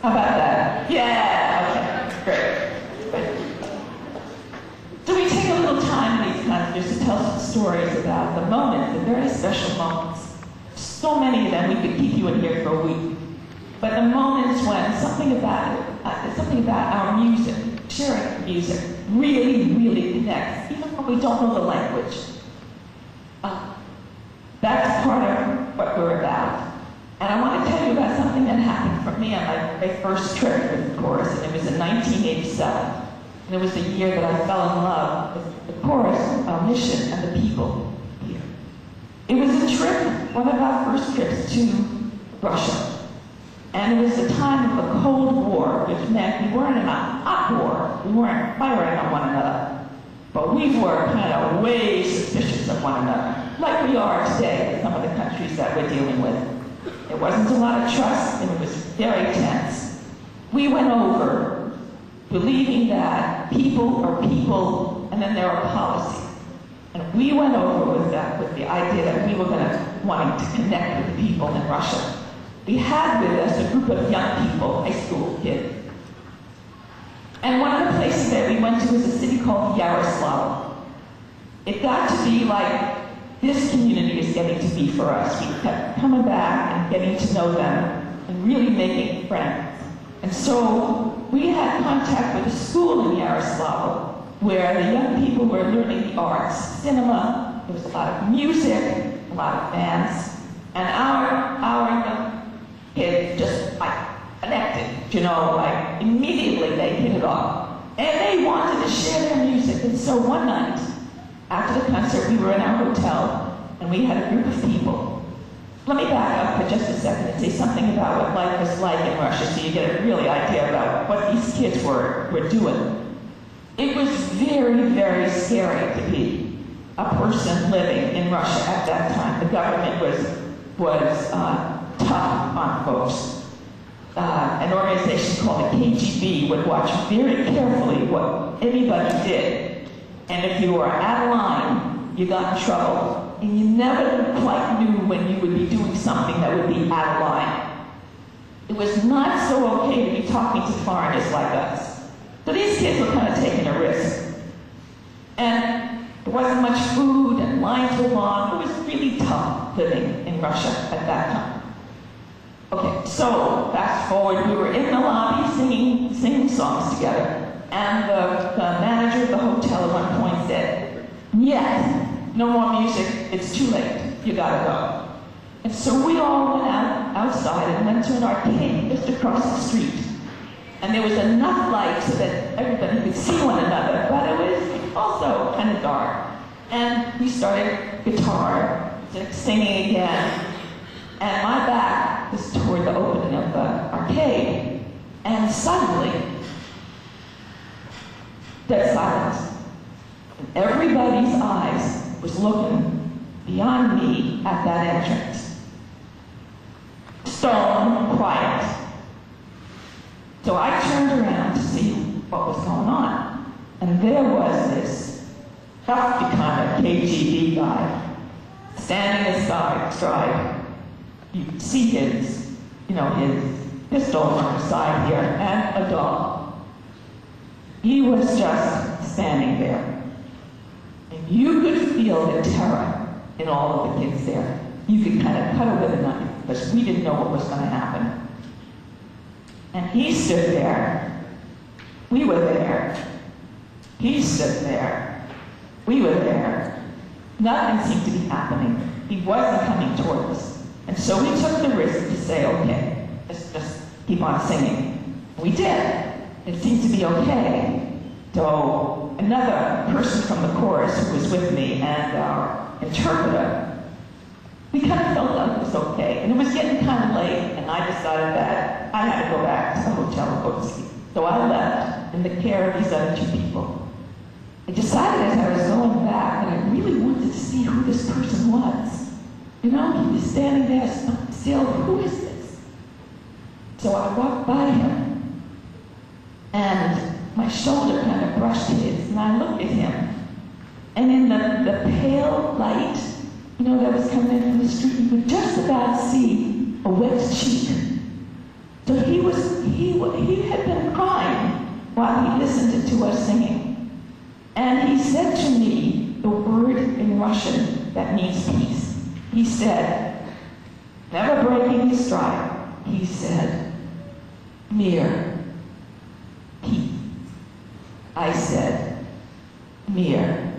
How about that? Yeah, okay, great. So we take a little time in these concerts to tell some stories about the moments, the very special moments. So many of them, we could keep you in here for a week. But the moments when something about our music, sharing music, really, really connects, even when we don't know the language. That's part of what we're about. And I want to tell you about something that happened for me on my first trip with the chorus, and it was in 1987. And it was the year that I fell in love with the chorus, our mission, and the people here. It was a trip, one of our first trips to Russia. And it was the time of the Cold War, which meant we weren't in a hot war. We weren't firing on one another. But we were kind of way suspicious of one another, like we are today in some of the countries that we're dealing with. There wasn't a lot of trust, and it was very tense. We went over believing that people are people, and then there are policies. And we went over with that, with the idea that we were wanting to connect with people in Russia. We had with us a group of young people, high school kids. And one of the places that we went to was a city called Yaroslavl. It got to be like this community is getting to be for us. We kept coming back and getting to know them and really making friends. And so we had contact with a school in Yaroslavl where the young people were learning the arts, cinema, there was a lot of music, a lot of dance, and our young kids just like connected, you know, like immediately they hit it off. And they wanted to share their music. And so one night, after the concert, we were in our hotel and we had a group of people. Let me back up for just a second and say something about what life was like in Russia so you get a really idea about what these kids were doing. It was very, very scary to be a person living in Russia at that time. The government was tough on folks. An organization called the KGB would watch very carefully what anybody did. And if you were out of line, you got in trouble. And you never quite knew when you would be doing something that would be out of line. It was not so okay to be talking to foreigners like us. So these kids were kind of taking a risk. And there wasn't much food and lines were long. It was really tough living in Russia at that time. Okay, so fast forward, we were in the lobby singing songs together. And the manager of the hotel at one point said, "Yes, no more music, it's too late, you gotta go." And so we all went outside and went to an arcade just across the street. And there was enough light so that everybody could see one another, but it was also kind of dark. And we started guitar, singing again. And my back was toward the opening of the arcade. And suddenly, dead silence. And everybody's eyes was looking beyond me at that entrance. Stone quiet. So I turned around to see what was going on. And there was this hefty kind of KGB guy standing astride. You could see his pistol on the side here and a dog. He was just standing there. And you could feel the terror in all of the kids there. You could kind of cut it with a knife because we didn't know what was going to happen. And he stood there. We were there. He stood there. We were there. Nothing seemed to be happening. He wasn't coming toward us. And so we took the risk to say, okay, let's just keep on singing. We did. It seemed to be okay. So another person from the chorus who was with me and our interpreter, we kind of felt that it was okay. And it was getting kind of late, and I decided that I had to go back to the hotel and go to sleep. So I left in the care of these other two people. I decided as I was going back that I really wanted to see who this person was. You know, he was standing there still, who is this? So I walked by him, and my shoulder kind of brushed his, and I looked at him. And in the pale light, that was coming in from the street, you could just about see a wet cheek. So he had been crying while he listened to us singing. And he said to me the word in Russian that means peace. He said, never breaking his stride, he said, Meere, peace. I said, Meere,